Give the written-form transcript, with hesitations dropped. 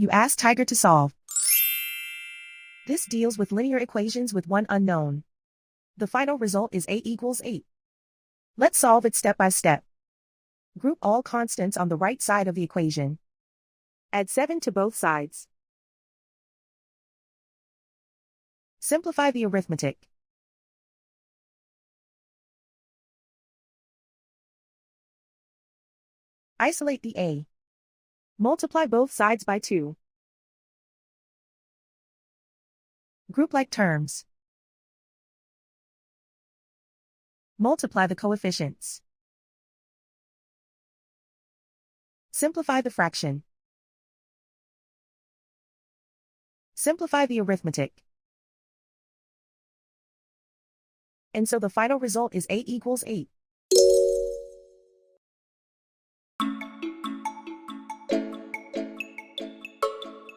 You ask Tiger to solve. This deals with linear equations with one unknown. The final result is A equals 8. Let's solve it step by step. Group all constants on the right side of the equation. Add 7 to both sides. Simplify the arithmetic. Isolate the A. Multiply both sides by 2. Group like terms. Multiply the coefficients. Simplify the fraction. Simplify the arithmetic. And so the final result is A equals 8.